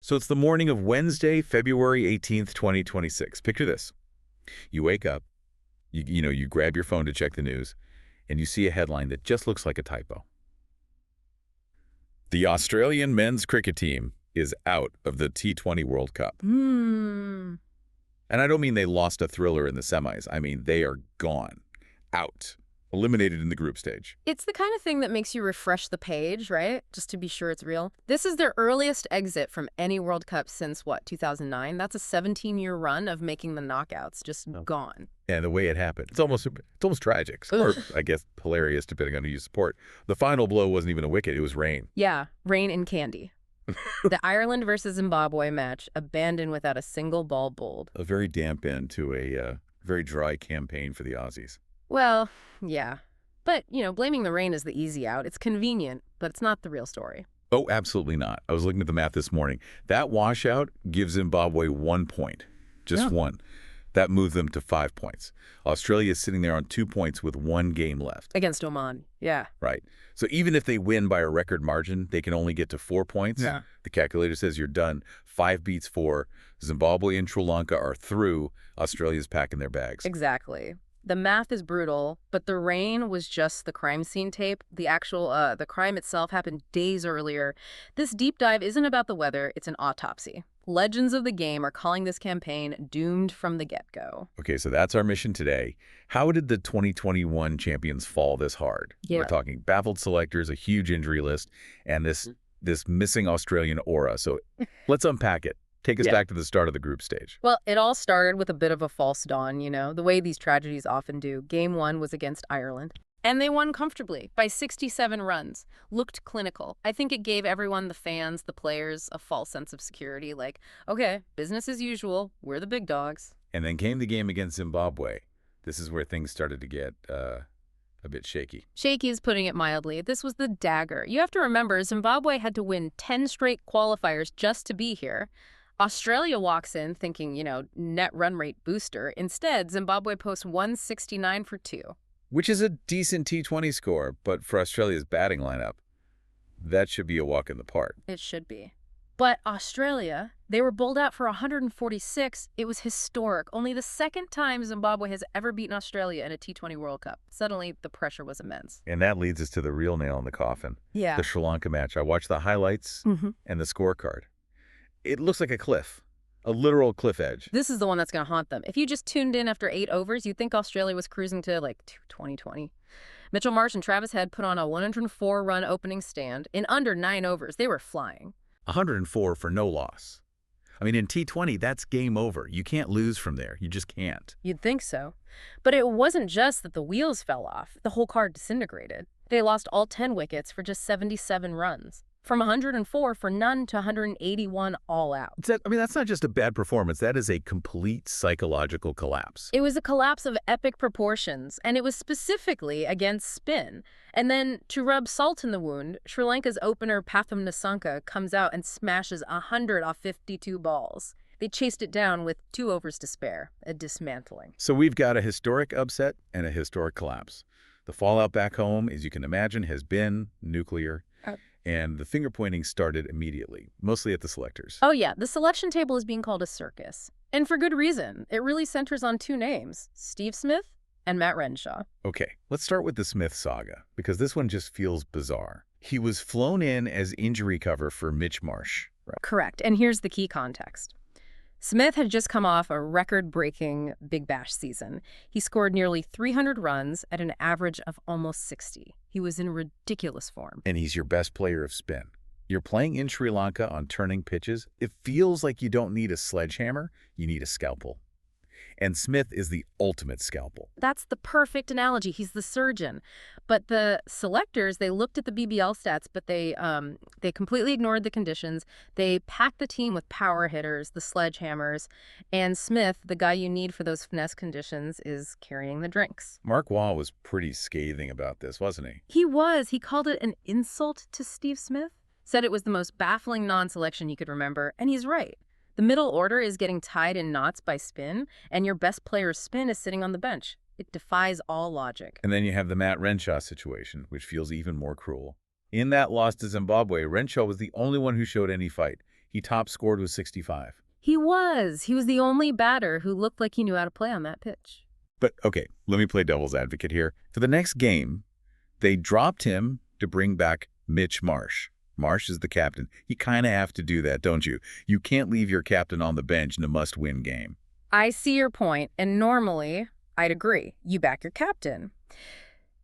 So it's the morning of Wednesday, February 18th, 2026. Picture this. You wake up, you grab your phone to check the news, and you see a headline that just looks like a typo. The Australian men's cricket team is out of the T20 World Cup. And I don't mean they lost a thriller in the semis. I mean they are gone, out, eliminated in the group stage. It's the kind of thing that makes you refresh the page, right? Just to be sure it's real. This is their earliest exit from any World Cup since, 2009? That's a 17-year run of making the knockouts, just gone. And the way it happened, it's almost tragic, or I guess hilarious, depending on who you support. The final blow wasn't even a wicket, it was rain. Yeah, rain and candy. The Ireland versus Zimbabwe match abandoned without a single ball bowled. A very damp end to a very dry campaign for the Aussies. Well, yeah. But, blaming the rain is the easy out. It's convenient, but it's not the real story. Oh, absolutely not. I was looking at the math this morning. That washout gives Zimbabwe 1 point. Just one. That moved them to 5 points. Australia is sitting there on 2 points with 1 game left. Against Oman, yeah. Right. So even if they win by a record margin, they can only get to 4 points. Yeah. The calculator says you're done. 5 beats 4. Zimbabwe and Sri Lanka are through. Australia's packing their bags. Exactly. The math is brutal, but the rain was just the crime scene tape. The crime itself happened days earlier. This deep dive isn't about the weather, it's an autopsy. Legends of the game are calling this campaign doomed from the get-go. Okay, so that's our mission today. How did the 2021 champions fall this hard? Yeah. We're talking baffled selectors, a huge injury list, and this missing Australian aura. So let's unpack it. Take us back to the start of the group stage. Well, it all started with a bit of a false dawn, the way these tragedies often do. Game 1 was against Ireland. And they won comfortably by 67 runs. Looked clinical. I think it gave everyone, the fans, the players, a false sense of security. Like, okay, business as usual. We're the big dogs. And then came the game against Zimbabwe. This is where things started to get a bit shaky. Shaky is putting it mildly. This was the dagger. You have to remember, Zimbabwe had to win 10 straight qualifiers just to be here. Australia walks in thinking, net run rate booster. Instead, Zimbabwe posts 169 for 2. Which is a decent T20 score, but for Australia's batting lineup, that should be a walk in the park. It should be. But Australia, they were bowled out for 146. It was historic. Only the second time Zimbabwe has ever beaten Australia in a T20 World Cup. Suddenly, the pressure was immense. And that leads us to the real nail in the coffin. Yeah. The Sri Lanka match. I watched the highlights and the scorecard. It looks like a cliff, a literal cliff edge. This is the one that's going to haunt them. If you just tuned in after 8 overs, you'd think Australia was cruising to 2020. Mitchell Marsh and Travis Head put on a 104-run opening stand. In under 9 overs, they were flying. 104 for no loss. I mean, in T20, that's game over. You can't lose from there. You just can't. You'd think so. But it wasn't just that the wheels fell off. The whole card disintegrated. They lost all 10 wickets for just 77 runs. From 104 for none to 181 all out. That's not just a bad performance. That is a complete psychological collapse. It was a collapse of epic proportions, and it was specifically against spin. And then, to rub salt in the wound, Sri Lanka's opener Pathum Nissanka comes out and smashes 100 off 52 balls. They chased it down with 2 overs to spare, a dismantling. So we've got a historic upset and a historic collapse. The fallout back home, as you can imagine, has been nuclear. And the finger-pointing started immediately, mostly at the selectors. Oh yeah, the selection table is being called a circus. And for good reason. It really centers on 2 names, Steve Smith and Matt Renshaw. Okay, let's start with the Smith saga, because this one just feels bizarre. He was flown in as injury cover for Mitch Marsh. Right? Correct, and here's the key context. Smith had just come off a record-breaking Big Bash season. He scored nearly 300 runs at an average of almost 60. He was in ridiculous form. And he's your best player of spin. You're playing in Sri Lanka on turning pitches. It feels like you don't need a sledgehammer, you need a scalpel. And Smith is the ultimate scalpel. That's the perfect analogy. He's the surgeon. But the selectors, they looked at the BBL stats, but they completely ignored the conditions. They packed the team with power hitters, the sledgehammers, and Smith, the guy you need for those finesse conditions, is carrying the drinks. Mark Waugh was pretty scathing about this, wasn't he? He was. He called it an insult to Steve Smith, said it was the most baffling non-selection he could remember, and he's right. The middle order is getting tied in knots by spin, and your best player's spin is sitting on the bench. It defies all logic. And then you have the Matt Renshaw situation, which feels even more cruel. In that loss to Zimbabwe, Renshaw was the only one who showed any fight. He top scored with 65. He was. He was the only batter who looked like he knew how to play on that pitch. But, okay, let me play devil's advocate here. For the next game, they dropped him to bring back Mitch Marsh. Marsh is the captain. You kind of have to do that, don't you? You can't leave your captain on the bench in a must-win game. I see your point, and normally, I'd agree. You back your captain.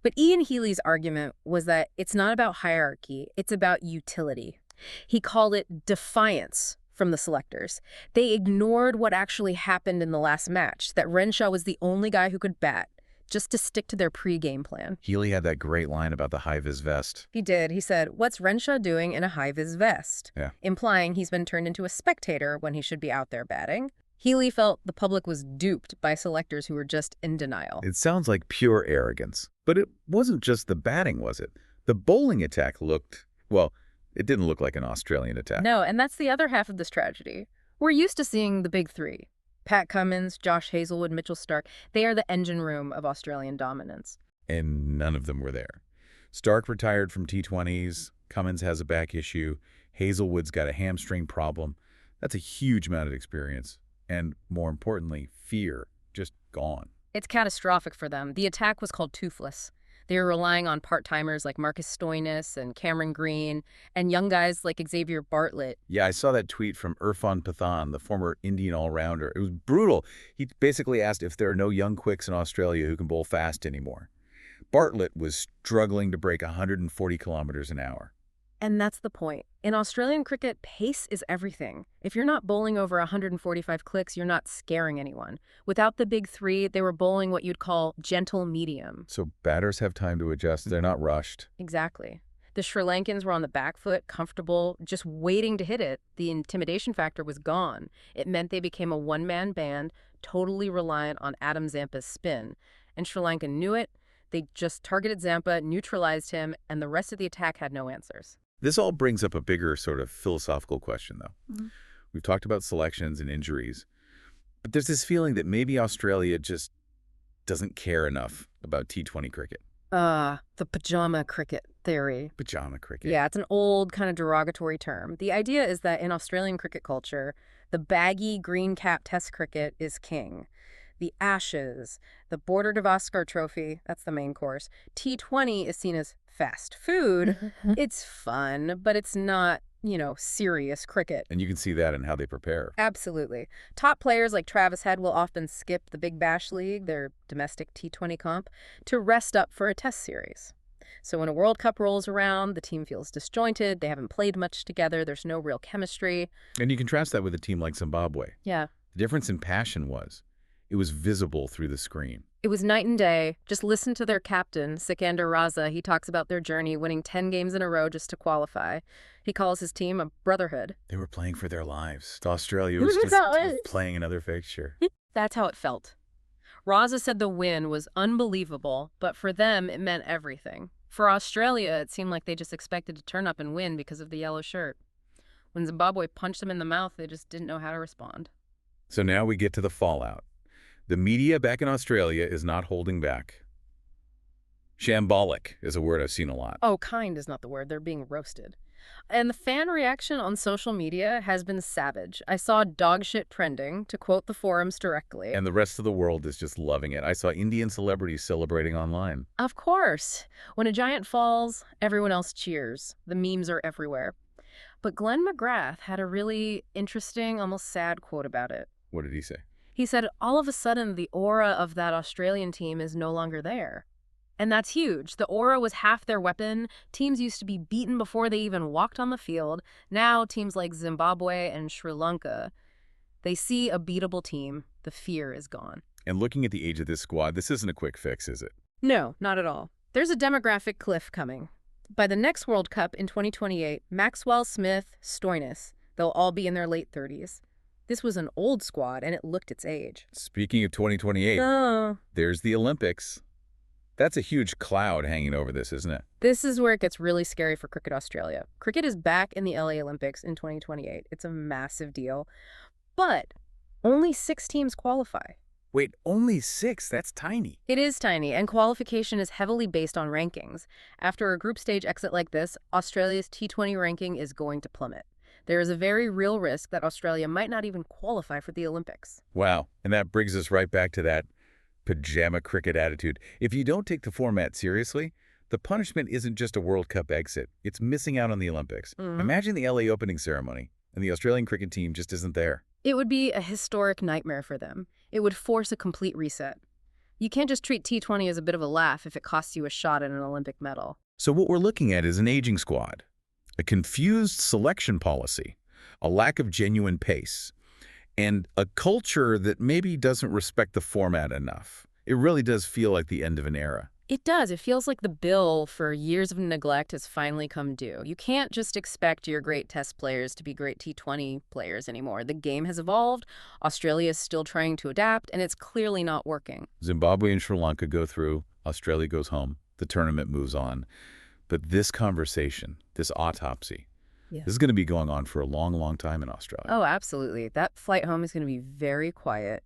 But Ian Healy's argument was that it's not about hierarchy, it's about utility. He called it defiance from the selectors. They ignored what actually happened in the last match, that Renshaw was the only guy who could bat, just to stick to their pre-game plan. Healy had that great line about the high-vis vest. He did. He said, "What's Renshaw doing in a high-vis vest?" Yeah. Implying he's been turned into a spectator when he should be out there batting. Healy felt the public was duped by selectors who were just in denial. It sounds like pure arrogance. But it wasn't just the batting, was it? The bowling attack looked, well, it didn't look like an Australian attack. No, and that's the other half of this tragedy. We're used to seeing the big three. Pat Cummins, Josh Hazelwood, Mitchell Starc. They are the engine room of Australian dominance. And none of them were there. Starc retired from T20s. Cummins has a back issue. Hazelwood's got a hamstring problem. That's a huge amount of experience. And more importantly, fear. Just gone. It's catastrophic for them. The attack was called toothless. They were relying on part-timers like Marcus Stoinis and Cameron Green and young guys like Xavier Bartlett. Yeah, I saw that tweet from Irfan Pathan, the former Indian all-rounder. It was brutal. He basically asked if there are no young quicks in Australia who can bowl fast anymore. Bartlett was struggling to break 140 kilometers an hour. And that's the point. In Australian cricket, pace is everything. If you're not bowling over 145 clicks, you're not scaring anyone. Without the big three, they were bowling what you'd call gentle medium. So batters have time to adjust. They're not rushed. Exactly. The Sri Lankans were on the back foot, comfortable, just waiting to hit it. The intimidation factor was gone. It meant they became a one-man band, totally reliant on Adam Zampa's spin. And Sri Lanka knew it. They just targeted Zampa, neutralized him, and the rest of the attack had no answers. This all brings up a bigger sort of philosophical question, though. We've talked about selections and injuries, but there's this feeling that maybe Australia just doesn't care enough about T20 cricket. The pajama cricket theory. Pajama cricket. Yeah, it's an old kind of derogatory term. The idea is that in Australian cricket culture, the baggy green cap test cricket is king. The Ashes, the Border Gavaskar Trophy, that's the main course. T20 is seen as fast food. It's fun, but it's not, serious cricket. And you can see that in how they prepare. Absolutely. Top players like Travis Head will often skip the Big Bash League, their domestic T20 comp, to rest up for a test series. So when a World Cup rolls around, the team feels disjointed, they haven't played much together, there's no real chemistry. And you contrast that with a team like Zimbabwe. Yeah. The difference in passion was, it was visible through the screen. It was night and day. Just listen to their captain, Sikander Raza. He talks about their journey, winning 10 games in a row just to qualify. He calls his team a brotherhood. They were playing for their lives. Australia was just playing another fixture. That's how it felt. Raza said the win was unbelievable, but for them, it meant everything. For Australia, it seemed like they just expected to turn up and win because of the yellow shirt. When Zimbabwe punched them in the mouth, they just didn't know how to respond. So now we get to the fallout. The media back in Australia is not holding back. Shambolic is a word I've seen a lot. Oh, kind is not the word. They're being roasted. And the fan reaction on social media has been savage. I saw dog shit trending, to quote the forums directly. And the rest of the world is just loving it. I saw Indian celebrities celebrating online. Of course. When a giant falls, everyone else cheers. The memes are everywhere. But Glenn McGrath had a really interesting, almost sad quote about it. What did he say? He said, all of a sudden, the aura of that Australian team is no longer there. And that's huge. The aura was half their weapon. Teams used to be beaten before they even walked on the field. Now, teams like Zimbabwe and Sri Lanka, they see a beatable team. The fear is gone. And looking at the age of this squad, this isn't a quick fix, is it? No, not at all. There's a demographic cliff coming. By the next World Cup in 2028, Maxwell, Smith, Stoinis, they'll all be in their late 30s. This was an old squad, and it looked its age. Speaking of 2028, there's the Olympics. That's a huge cloud hanging over this, isn't it? This is where it gets really scary for Cricket Australia. Cricket is back in the LA Olympics in 2028. It's a massive deal. But only 6 teams qualify. Wait, only 6? That's tiny. It is tiny, and qualification is heavily based on rankings. After a group stage exit like this, Australia's T20 ranking is going to plummet. There is a very real risk that Australia might not even qualify for the Olympics. Wow. And that brings us right back to that pajama cricket attitude. If you don't take the format seriously, the punishment isn't just a World Cup exit. It's missing out on the Olympics. Imagine the LA opening ceremony, and the Australian cricket team just isn't there. It would be a historic nightmare for them. It would force a complete reset. You can't just treat T20 as a bit of a laugh if it costs you a shot at an Olympic medal. So what we're looking at is an aging squad, a confused selection policy, a lack of genuine pace, and a culture that maybe doesn't respect the format enough. It really does feel like the end of an era. It does. It feels like the bill for years of neglect has finally come due. You can't just expect your great test players to be great T20 players anymore. The game has evolved, Australia is still trying to adapt, and it's clearly not working. Zimbabwe and Sri Lanka go through, Australia goes home, the tournament moves on. But this conversation, this autopsy, this is going to be going on for a long, long time in Australia. Oh, absolutely. That flight home is going to be very quiet,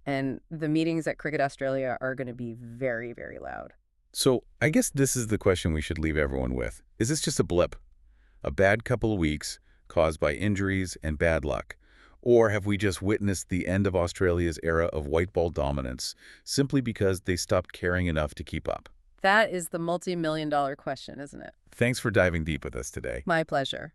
and the meetings at Cricket Australia are going to be very, very loud. So I guess this is the question we should leave everyone with. Is this just a blip? A bad couple of weeks caused by injuries and bad luck? Or have we just witnessed the end of Australia's era of white ball dominance simply because they stopped caring enough to keep up? That is the multi-million-dollar question, isn't it? Thanks for diving deep with us today. My pleasure.